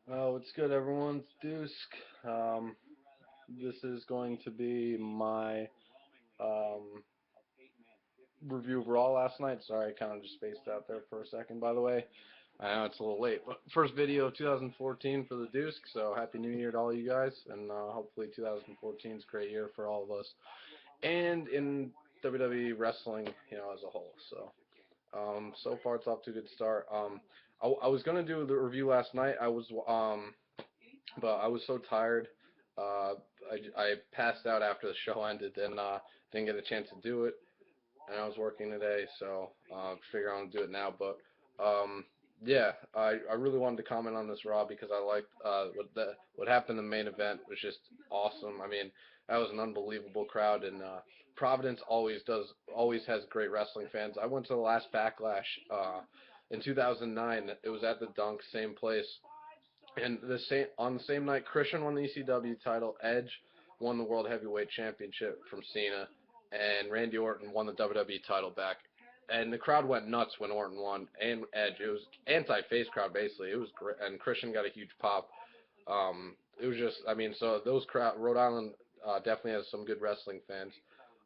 What's good, everyone? It's Dusk. This is going to be my um, review of Raw last night. Sorry, I kind of just spaced out there for a second, by the way. I know it's a little late, but first video of 2014 for the Dusk, so Happy New Year to all you guys, and hopefully 2014 is a great year for all of us, and in WWE wrestling, as a whole. So far it's off to a good start. I was gonna do the review last night. But I was so tired. Uh, I passed out after the show ended and didn't get a chance to do it. And I was working today, so figure I'm gonna do it now. But um, yeah, I really wanted to comment on this Raw because I liked what happened in the main event was just awesome. I mean, that was an unbelievable crowd, and Providence always has great wrestling fans. I went to the last Backlash in 2009. It was at the Dunk, same place. And on the same night, Christian won the ECW title, Edge won the World Heavyweight Championship from Cena, and Randy Orton won the WWE title back. And the crowd went nuts when Orton won and Edge. It was anti-face crowd basically. It was great, and Christian got a huge pop. It was just, I mean, so those crowd, Rhode Island definitely has some good wrestling fans.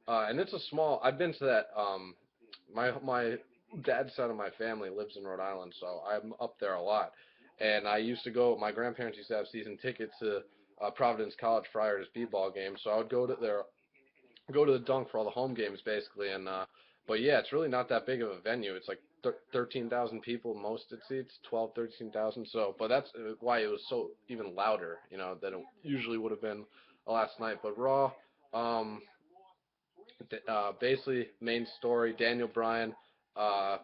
And it's a small. I've been to that. My dad's side of my family lives in Rhode Island, so I'm up there a lot. And I used to go. My grandparents used to have season tickets to Providence College Friars b-ball games, so I would go to the Dunk for all the home games basically. And but yeah, it's really not that big of a venue. It's like 13,000 people most it seats, 12, 13,000. So, but that's why it was so even louder, than it usually would have been last night. But Raw. Um, Basically, main story, Daniel Bryan. Uh,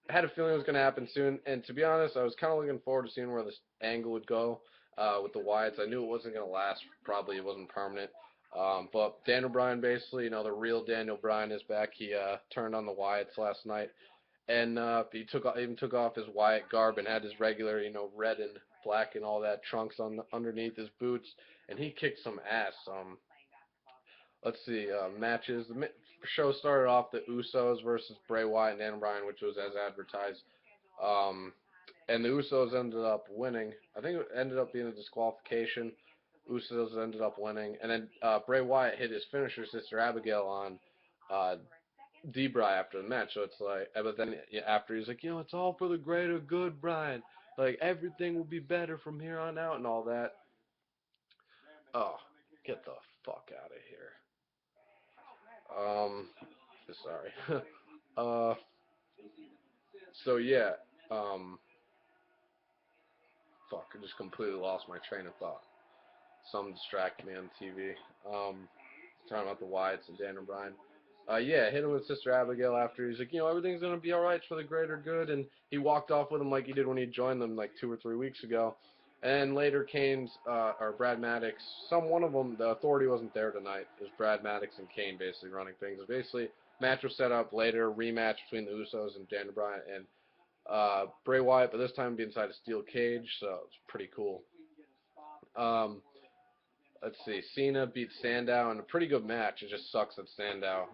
I had a feeling it was going to happen soon, and to be honest, I was kind of looking forward to seeing where this angle would go with the Wyatts. I knew it wasn't going to last. Probably it wasn't permanent. But Daniel Bryan, basically, the real Daniel Bryan is back. He turned on the Wyatts last night, and he even took off his Wyatt garb and had his regular, red and black and all that trunks on underneath his boots, and he kicked some ass. Let's see, matches. The show started off the Usos versus Bray Wyatt and Dan Bryan, which was as advertised. Um, and the Usos ended up winning. I think it ended up being a disqualification. Usos ended up winning, and then Bray Wyatt hit his finisher, Sister Abigail, on uh, Debray after the match. So it's like, but then after he's like, it's all for the greater good, Brian. Like everything will be better from here on out, and all that. Oh, get the fuck out of here. Um, sorry. uh, so yeah, um, fuck, I just completely lost my train of thought. Some distracted me on TV. Talking about the Wyatts and Dan and Bryan. Yeah, hit him with Sister Abigail after he's like, everything's gonna be all right for the greater good, and he walked off with him like he did when he joined them like 2 or 3 weeks ago. And later, Kane's or Brad Maddox, one of them, the Authority wasn't there tonight. It was Brad Maddox and Kane basically running things. Basically, match was set up later, rematch between the Usos and Dan Bryan and Bray Wyatt, but this time be inside a steel cage, so it's pretty cool. Um, let's see, Cena beat Sandow in a pretty good match. It just sucks that Sandow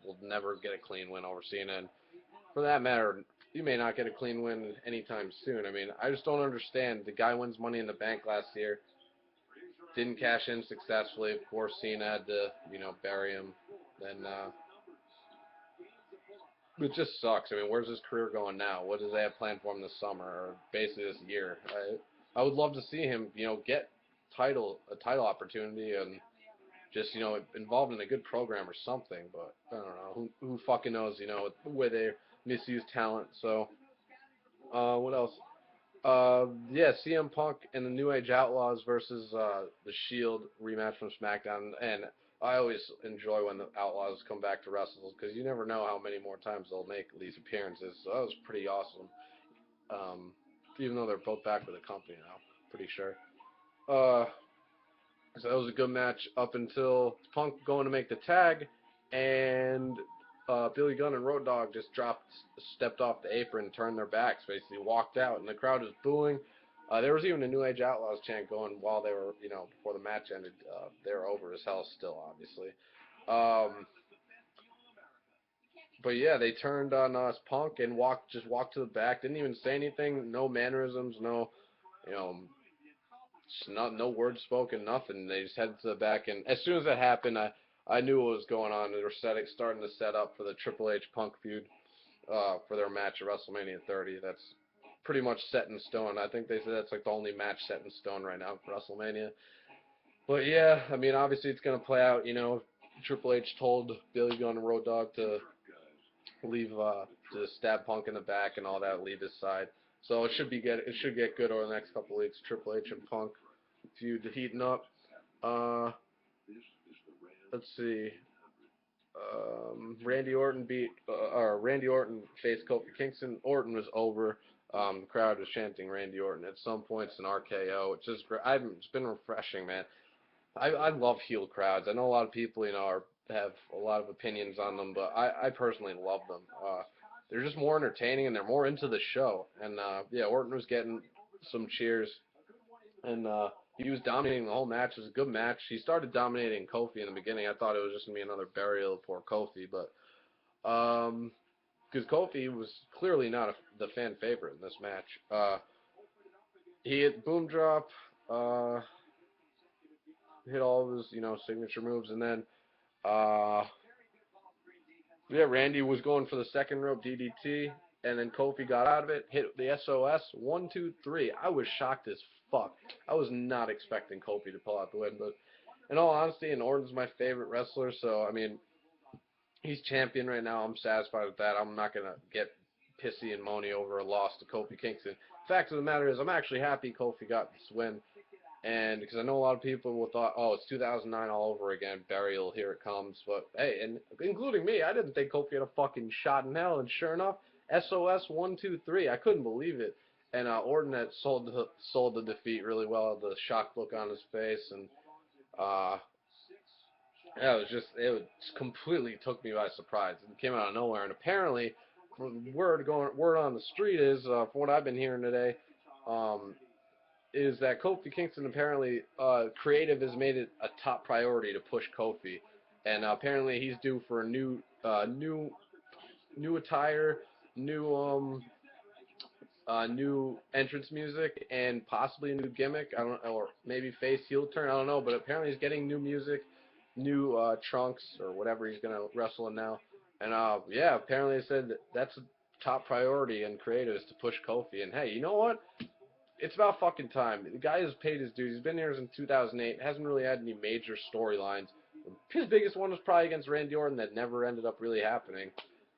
will never get a clean win over Cena, and for that matter, he may not get a clean win anytime soon. I mean, I just don't understand. The guy wins Money in the Bank last year, didn't cash in successfully. Of course, Cena had to, bury him. Then it just sucks. I mean, where's his career going now? What does they have planned for him this summer or basically this year? I would love to see him, get a title opportunity and just, involved in a good program or something. But I don't know. Who fucking knows? The way they misuse talent. So, what else? Yeah, CM Punk and the New Age Outlaws versus the Shield rematch from SmackDown, and I always enjoy when the Outlaws come back to wrestle because you never know how many more times they'll make these appearances. So that was pretty awesome. Um, Even though they're both back with the company now, pretty sure. Uh, so that was a good match up until Punk going to make the tag, and Billy Gunn and Road Dogg just stepped off the apron, turned their backs, basically walked out, and the crowd was booing. There was even a New Age Outlaws chant going while they were, before the match ended. They were over as hell still, obviously. Um, but yeah, they turned on us Punk and just walked to the back. Didn't even say anything. No mannerisms. No, you know, no words spoken, nothing. They just headed to the back, and as soon as that happened, I knew what was going on. They were starting to set up for the Triple H Punk feud, for their match at WrestleMania 30. That's pretty much set in stone. I think they said that's like the only match set in stone right now for WrestleMania. But yeah, I mean, obviously it's gonna play out. You know, Triple H told Billy Gunn and Road Dogg to leave, to stab Punk in the back and all that, leave his side. So it should be good. It should get good over the next couple of weeks. Triple H and Punk feud heating up. Uh, let's see. Randy Orton faced Kofi Kingston. Orton was over. The crowd was chanting Randy Orton. At some points, an RKO. It's just it's been refreshing, man. I love heel crowds. I know a lot of people, have a lot of opinions on them, but I personally love them. They're just more entertaining and they're more into the show. And yeah, Orton was getting some cheers, and he was dominating the whole match. It was a good match. He started dominating Kofi in the beginning. I thought it was just gonna be another burial of poor Kofi, but because Kofi was clearly not the fan favorite in this match. He hit boom drop. Hit all of his, signature moves, and then, yeah, Randy was going for the second rope DDT, and then Kofi got out of it, hit the SOS, 1, 2, 3. I was shocked as fuck. I was not expecting Kofi to pull out the win, but in all honesty, and Orton's my favorite wrestler, so, I mean, he's champion right now. I'm satisfied with that. I'm not going to get pissy and moany over a loss to Kofi Kingston. Fact of the matter is, I'm actually happy Kofi got this win. And because I know a lot of people will thought, oh, it's 2009 all over again, burial, here it comes. But hey, and including me, I didn't think Kofi had a fucking shot in hell. And sure enough, SOS 1, 2, 3. I couldn't believe it. And Orton had sold the defeat really well. The shocked look on his face, and yeah, it completely took me by surprise. It came out of nowhere. And apparently, word on the street is, from what I've been hearing today, is that Kofi Kingston apparently, creative has made it a top priority to push Kofi, and apparently he's due for a new attire, new entrance music, and possibly a new gimmick. I don't, or maybe face heel turn. I don't know, but apparently he's getting new music, new trunks or whatever he's gonna wrestle in now. And yeah, apparently they said that's a top priority in creative is to push Kofi. And hey, you know what? It's about fucking time. The guy has paid his dues. He's been here since 2008. Hasn't really had any major storylines. His biggest one was probably against Randy Orton that never ended up really happening,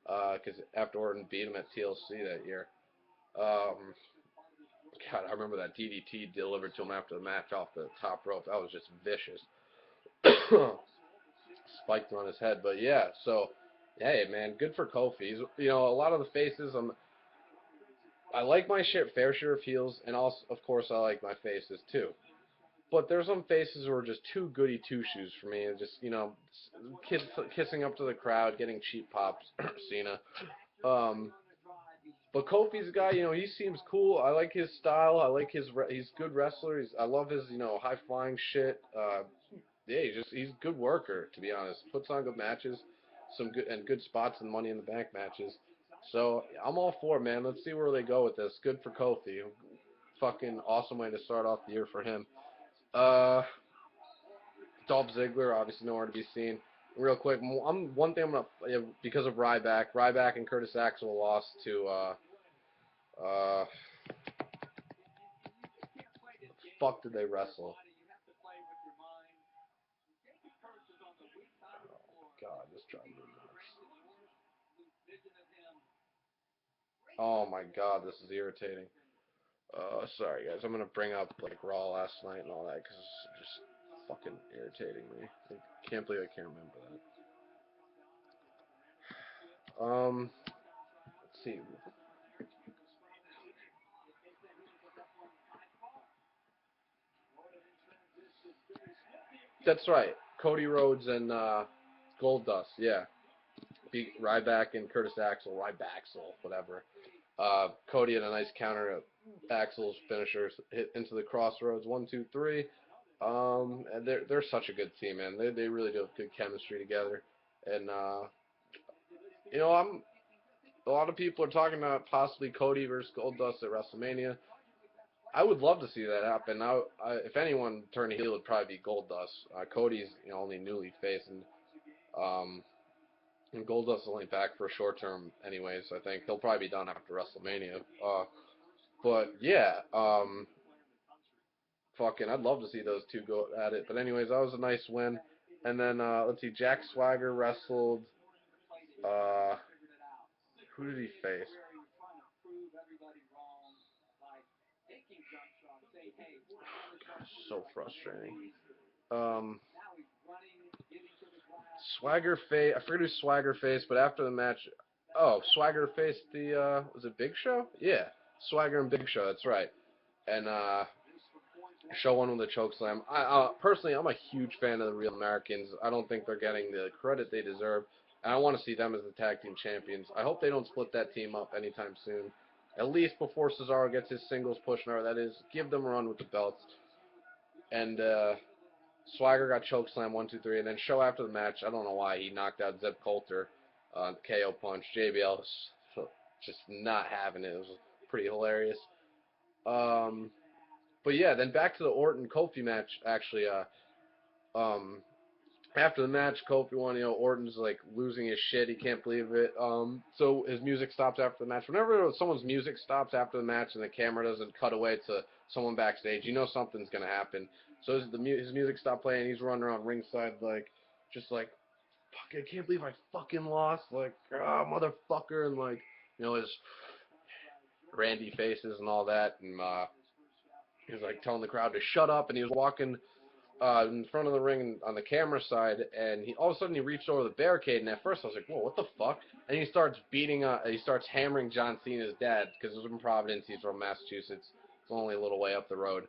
because after Orton beat him at TLC that year. God, I remember that DDT delivered to him after the match off the top rope. That was just vicious. Spiked on his head. But yeah, so, hey, man, good for Kofi. He's, a lot of the faces, I like my fair share of heels, and also, of course, I like my faces too. But there's some faces who are just too goody two shoes for me, and just kissing up to the crowd, getting cheap pops. Cena. But Kofi's a guy, he seems cool. I like his style. I like he's a good wrestler. I love his high flying shit. Yeah, he's a good worker, to be honest. Puts on good matches, some good spots in Money in the Bank matches. So I'm all for it, man. Let's see where they go with this. Good for Kofi. Fucking awesome way to start off the year for him. Dolph Ziggler, obviously nowhere to be seen. Real quick, one thing I'm gonna, because of Ryback and Curtis Axel lost to fuck did they wrestle? God, this drives me nuts. Oh my God, this is irritating. Sorry guys, I'm gonna bring up like Raw last night and all that because it's just fucking irritating me. I can't believe I can't remember that. Let's see. That's right, Cody Rhodes and Goldust. Yeah, beat Ryback and Curtis Axel, Rybaxel, whatever. Cody had a nice counter to Axel's finishers, hit into the crossroads, 1, 2, 3. And they're such a good team, man. They really do have good chemistry together. And I'm a lot of people are talking about possibly Cody versus Goldust at WrestleMania. I would love to see that happen. If anyone turned heel, it would probably be Goldust. Cody's only newly faced, um, and Goldust is only back for a short term, anyways. I think he'll probably be done after WrestleMania. But yeah, fucking, I'd love to see those two go at it. But anyways, that was a nice win. And then let's see, Jack Swagger wrestled. Uh, who did he face? God, so frustrating. Um, Swagger face. I forget who Swagger faced, but after the match, oh, Swagger faced the was it Big Show? Yeah, Swagger and Big Show. That's right. And Show won with a choke slam. Personally, I'm a huge fan of the Real Americans. I don't think they're getting the credit they deserve, and I want to see them as the tag team champions. I hope they don't split that team up anytime soon. At least before Cesaro gets his singles push, or that is, give them a run with the belts. And Swagger got choke slam 1, 2, 3, and then Show after the match. I don't know why he knocked out Zeb Coulter, KO punch. JBL was just not having it. It was pretty hilarious. Um, but yeah, then back to the Orton Kofi match. Actually, um, after the match, Kofi won. Orton's like losing his shit. He can't believe it. So his music stops after the match. Whenever someone's music stops after the match and the camera doesn't cut away to someone backstage, something's gonna happen. So his music stopped playing. He's running around ringside just like, fuck, I can't believe I fucking lost. Like, motherfucker, and like, his Randy faces and all that, and he was like telling the crowd to shut up, and he was walking in front of the ring on the camera side, and all of a sudden he reached over the barricade, and at first I was like, whoa, what the fuck? And he starts hammering John Cena's dad, because he's from Providence, he's from Massachusetts, it's only a little way up the road.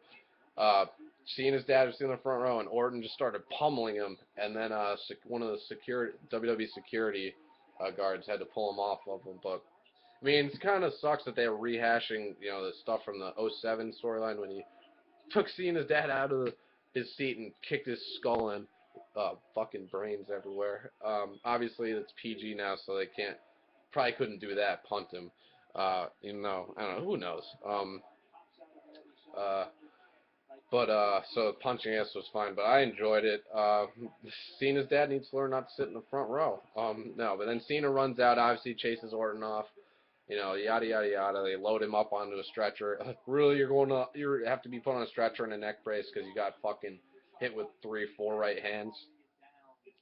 Cena's dad was in the front row, and Orton just started pummeling him, and then one of the WWE security guards had to pull him off of him, but I mean, it kind of sucks that they were rehashing, the stuff from the '07 storyline when he took Cena's dad out of his seat and kicked his skull in. Fucking brains everywhere. Obviously, it's PG now, so they probably couldn't do that, punt him. Even though, I don't know, who knows. Uh, so punching us was fine, but I enjoyed it. Cena's dad needs to learn not to sit in the front row. No, but then Cena runs out, obviously chases Orton off. Yada yada yada. They load him up onto a stretcher. Really, you have to be put on a stretcher and a neck brace because you got fucking hit with 3, 4 right hands.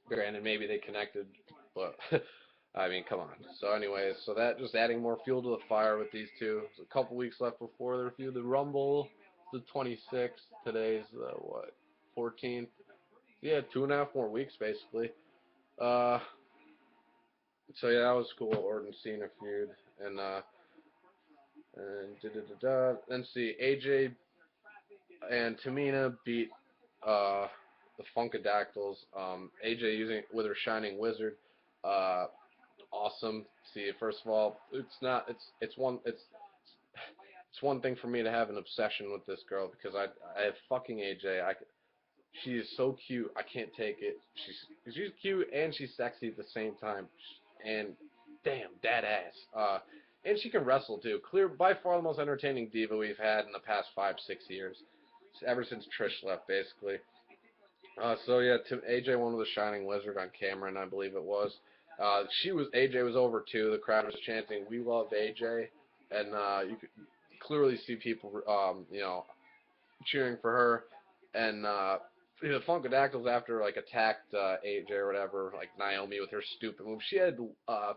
Granted, maybe they connected, but I mean, come on. So, anyways, that just adding more fuel to the fire with these two. There's a couple weeks left before the review. The Rumble, the 26th. Today's what, 14th? Yeah, 2.5 more weeks basically. Uh, so yeah, that was cool. Orton Cena feud, and then see AJ and Tamina beat uh, the Funkadactyls. AJ using it with her Shining Wizard. Uh, awesome. See, first of all, it's one thing for me to have an obsession with this girl because I have fucking AJ. She is so cute. I can't take it. She's cute and she's sexy at the same time. And damn, that ass. And she can wrestle too. Clear by far the most entertaining diva we've had in the past 5, 6 years. Ever since Trish left, basically. So yeah, AJ won with a Shining Wizard on Cameron, I believe it was. AJ was over too. The crowd was chanting, "We love AJ," and you could clearly see people, cheering for her. And the Funkadactyls after attacked AJ or whatever, like Naomi with her stupid move. She had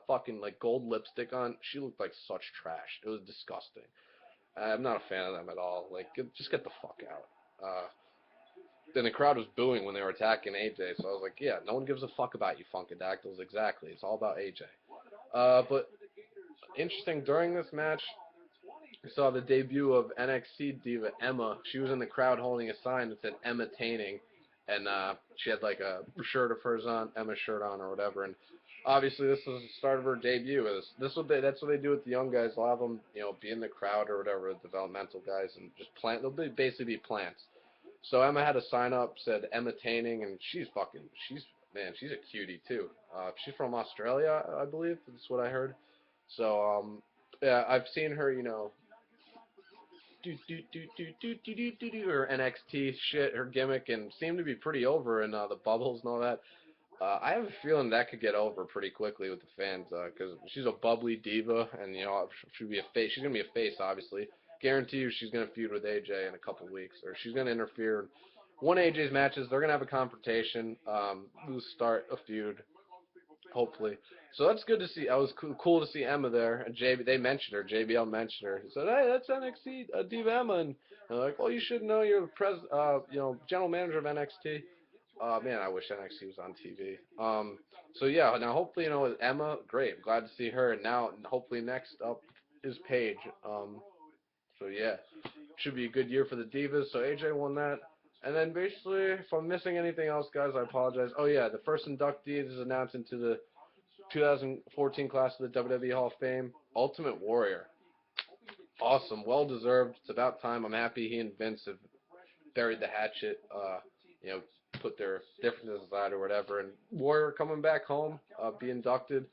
fucking gold lipstick on. She looked like such trash. It was disgusting. I'm not a fan of them at all. Just get the fuck out. Then the crowd was booing when they were attacking AJ, so I was like, yeah, no one gives a fuck about you Funkadactyls. Exactly. It's all about AJ. But interesting, during this match, we saw the debut of NXT diva Emma. She was in the crowd holding a sign that said Emma Taining, and she had a shirt of hers on, Emma's shirt on or whatever. And obviously, this was the start of her debut. That's what they do with the young guys. They'll have them, be in the crowd or whatever, the developmental guys, and just plant. Basically be plants. So Emma had a sign up said Emma Taining, and she's a cutie too. She's from Australia, I believe. That's what I heard. So yeah, I've seen her, or NXT shit, her gimmick, and seemed to be pretty over in the bubbles and all that. I have a feeling that could get over pretty quickly with the fans, because she's a bubbly diva, and she'll be a face. She's gonna be a face, obviously. Guarantee you, she's gonna feud with AJ in a couple weeks, or she's gonna interfere in one of AJ's matches. They're gonna have a confrontation. We'll start a feud, hopefully. So that's good to see. That was cool to see Emma there, and they mentioned her. JBL mentioned her. He said, "Hey, that's NXT Diva Emma," and they're like, "Well, you should know you're general manager of NXT." Man, I wish NXT was on TV. So yeah, now hopefully, with Emma, great. I'm glad to see her. And now, hopefully next up is Paige. So yeah, should be a good year for the Divas. So AJ won that. And then basically, if I'm missing anything else, guys, I apologize. Oh yeah, the first inductee is announced into the 2014 class of the WWE Hall of Fame, Ultimate Warrior. Awesome, well deserved. It's about time. I'm happy he and Vince have buried the hatchet. You know, put their differences aside or whatever. And Warrior coming back home, be inducted,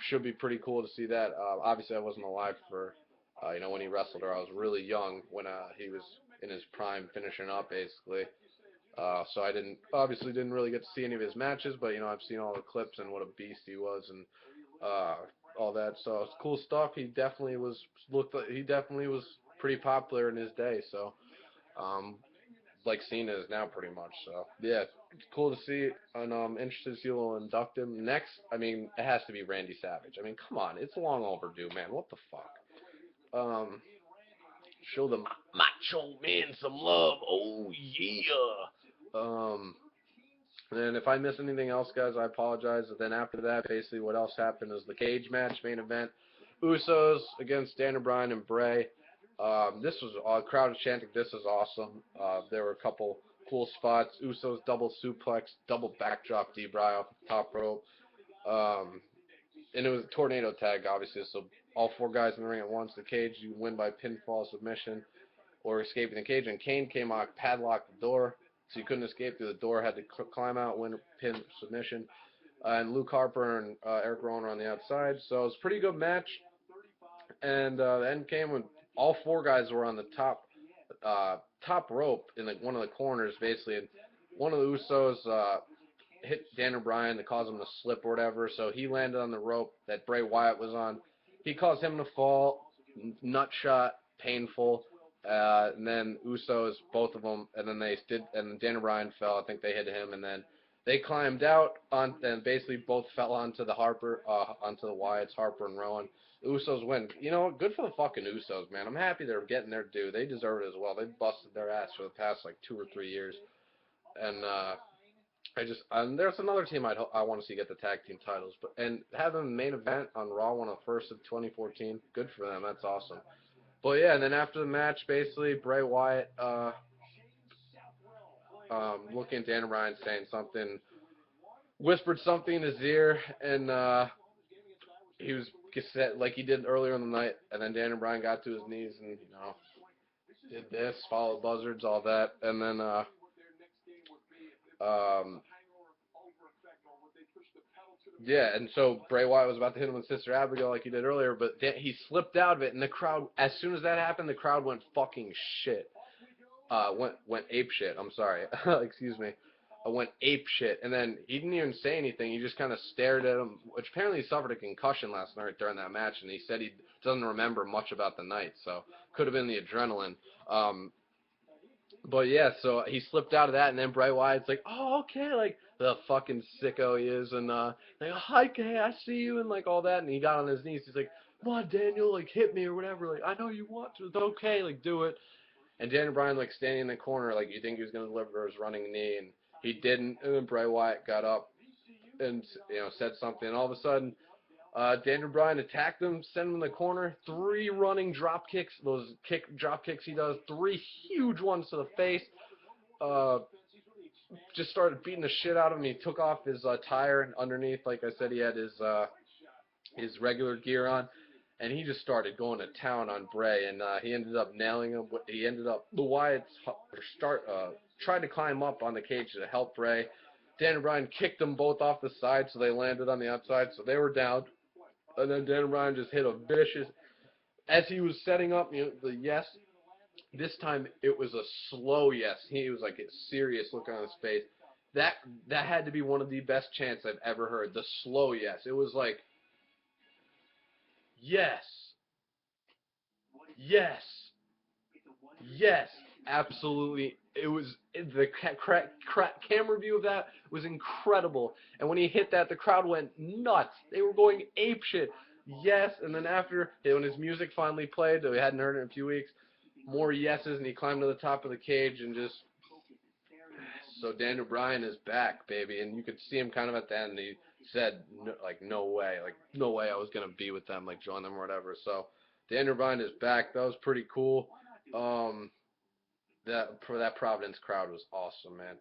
should be pretty cool to see that. Obviously, I wasn't alive for, when he wrestled her. I was really young when he was in his prime, finishing up basically. So I didn't really get to see any of his matches, but I've seen all the clips and what a beast he was and all that. So it's cool stuff. He definitely was pretty popular in his day. So like Cena is now pretty much. So yeah, it's cool to see, and I'm interested to see who will induct him next. I mean, it has to be Randy Savage. I mean, come on, it's long overdue, man. What the fuck? Show the Macho Man some love. Oh yeah. And if I miss anything else, guys, I apologize. And then after that, basically what else happened is the cage match, main event. Usos against Daniel Bryan and Bray. This was crowd was chanting, "This is awesome." There were a couple cool spots. Usos double suplex, double backdrop D-Bry off the top rope. And it was a tornado tag, obviously. So all four guys in the ring at once. The cage, you win by pinfall submission or escaping the cage. And Kane came out, padlocked the door, so you couldn't escape through the door. Had to climb out, win pin submission. And Luke Harper and Eric Rowan were on the outside. So it was a pretty good match. And the end came when all four guys were on the top rope in one of the corners, basically. And one of the Usos hit Daniel Bryan to cause him to slip or whatever, so he landed on the rope that Bray Wyatt was on. He caused him to fall, nut shot, painful, and then Usos, both of them, and then and Daniel Bryan fell. I think they hit him, and then they climbed out and basically both fell onto the Wyatts, Harper and Rowan. The Usos win. Good for the fucking Usos, man. I'm happy they're getting their due. They deserve it as well. They've busted their ass for the past 2 or 3 years, and there's another team I want to see get the tag team titles, and have them main event on Raw on the 1st of 2014. Good for them. That's awesome. But yeah, and then after the match, basically Bray Wyatt looking at Daniel Bryan saying something, whispered something in his ear, and he was set like he did earlier in the night, and then Daniel Bryan got to his knees and did this, followed buzzards, all that, and then yeah, and so Bray Wyatt was about to hit him with Sister Abigail like he did earlier, but he slipped out of it, and the crowd, as soon as that happened, the crowd went fucking shit. Went ape shit. I'm sorry. Excuse me. Went ape shit, and then he didn't even say anything. He just kind of stared at him, which apparently he suffered a concussion last night during that match, and he said he doesn't remember much about the night, so could have been the adrenaline. But yeah, so he slipped out of that, and then Bray Wyatt's like, "Oh, okay," like the fucking sicko he is, and like, "Hi, Kay, I see you," and like all that, and he got on his knees. He's like, "Come on, Daniel, like hit me or whatever. Like I know you want to. It's okay, like do it." And Daniel Bryan like standing in the corner, like you think he was gonna deliver his running knee, and he didn't. And then Bray Wyatt got up and said something, and all of a sudden, Daniel Bryan attacked him, sent him in the corner, 3 running drop kicks, those drop kicks he does, 3 huge ones to the face. Just started beating the shit out of him. He took off his tire, and underneath, like I said, he had his regular gear on, and he just started going to town on Bray, and he ended up nailing him. The Wyatts tried to climb up on the cage to help Bray. Daniel Bryan kicked them both off the side, so they landed on the outside, so they were down. And then Daniel Bryan just hit a vicious, as he was setting up the yes, This time it was a slow yes. He was like a serious look on his face. That that had to be one of the best chants I've ever heard. The slow yes. It was like yes, yes, yes, absolutely. It was the camera view of that was incredible. And when he hit that, the crowd went nuts. They were going ape shit. Yes, and then after when his music finally played, though we hadn't heard it in a few weeks, more yeses, and he climbed to the top of the cage and just. So Daniel Bryan is back, baby, and you could see him kind of at the end. He said, no, like no way I was gonna be with them, like join them or whatever. So Daniel Bryan is back. That was pretty cool. Um, that Providence crowd was awesome, man.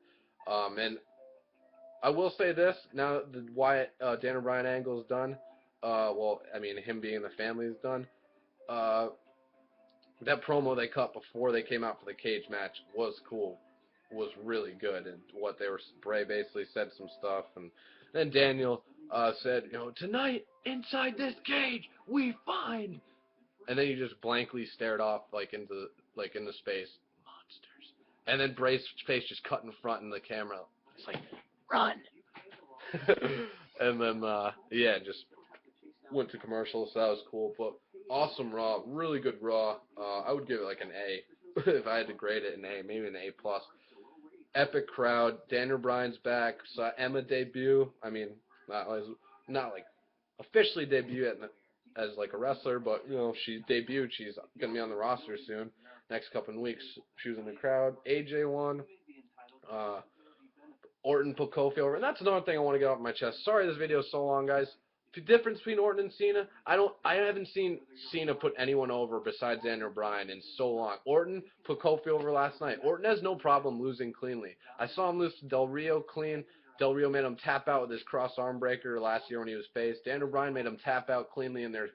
And I will say this now, the Wyatt Daniel Bryan angle is done. Well, I mean him being in the family is done. Uh, that promo they cut before they came out for the cage match was cool, was really good, and what they were Bray basically said some stuff, and then Daniel said, tonight inside this cage we find, and then he just blankly stared off into space, monsters, and then Bray's face just cut in front in the camera. It's like run, and then yeah, just went to commercials. So that was cool, but awesome Raw, really good Raw. I would give it like an A if I had to grade it, an A, maybe an A plus. Epic crowd. Daniel Bryan's back. Saw Emma debut. I mean, not like officially debut as like a wrestler, but she debuted. She's gonna be on the roster soon. Next couple of weeks, she was in the crowd. AJ won. Uh, Orton put Kofi over, and that's another thing I want to get off my chest. Sorry, this video is so long, guys. The difference between Orton and Cena, I haven't seen Cena put anyone over besides Daniel Bryan in so long. Orton put Kofi over last night. Orton has no problem losing cleanly. I saw him lose to Del Rio clean. Del Rio made him tap out with his cross arm breaker last year when he was faced. Daniel Bryan made him tap out cleanly in their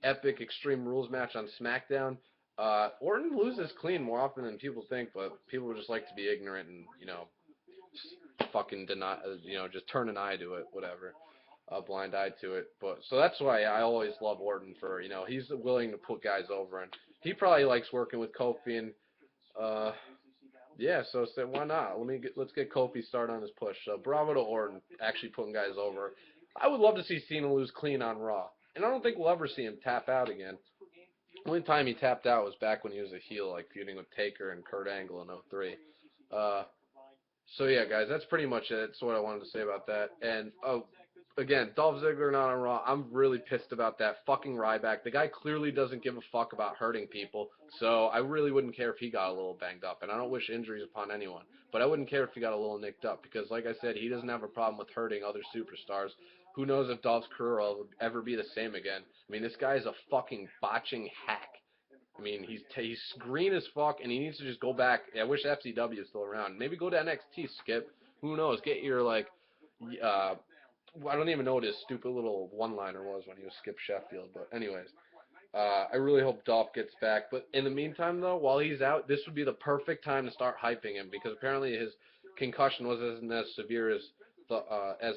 epic Extreme Rules match on SmackDown. Orton loses clean more often than people think, but people just like to be ignorant and fucking deny, just turn an eye to it, whatever, a blind eye to it. But so that's why I always love Orton for, he's willing to put guys over, and he probably likes working with Kofi, and yeah, so why not? Let's get Kofi started on his push. So bravo to Orton, actually putting guys over. I would love to see Cena lose clean on Raw, and I don't think we'll ever see him tap out again. The only time he tapped out was back when he was a heel, like feuding with Taker and Kurt Angle in '03. So yeah, guys, that's pretty much it. That's what I wanted to say about that. And again, Dolph Ziggler not on Raw. I'm really pissed about that. Fucking Ryback. The guy clearly doesn't give a fuck about hurting people. So I really wouldn't care if he got a little banged up. And I don't wish injuries upon anyone. But I wouldn't care if he got a little nicked up because, like I said, he doesn't have a problem with hurting other superstars. Who knows if Dolph's career will ever be the same again? I mean, this guy is a fucking botching hack. I mean, he's green as fuck, and he needs to just go back. I wish FCW is still around. Maybe go to NXT, Skip. Who knows? Get your, I don't even know what his stupid little one-liner was when he was Skip Sheffield. But anyways, I really hope Dolph gets back. But in the meantime, though, while he's out, this would be the perfect time to start hyping him because apparently his concussion wasn't as severe as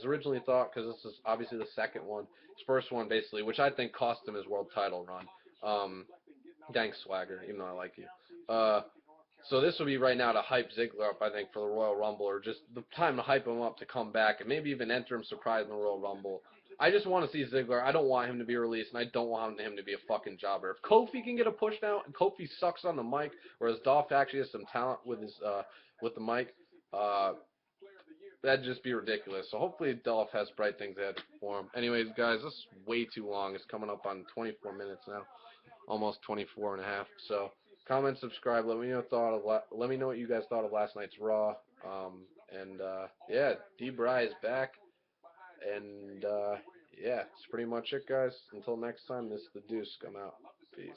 originally thought because this is obviously the second one. His first one, basically, which I think cost him his world title run. Thanks, Swagger, even though I like you. So this would be right now to hype Ziggler up, I think, for the Royal Rumble, or just the time to hype him up to come back and maybe even enter him surprise in the Royal Rumble. I just want to see Ziggler. I don't want him to be released, and I don't want him to be a fucking jobber. If Kofi can get a push now, and Kofi sucks on the mic, whereas Dolph actually has some talent with the mic, that'd just be ridiculous. So hopefully Dolph has bright things ahead for him. Anyways, guys, this is way too long. It's coming up on 24 minutes now. Almost 24 and a half. So comment, subscribe. Let me know let me know what you guys thought of last night's Raw. Yeah, D-Bry is back. And yeah, that's pretty much it, guys. Until next time, this is the Deuce. I'm out. Peace.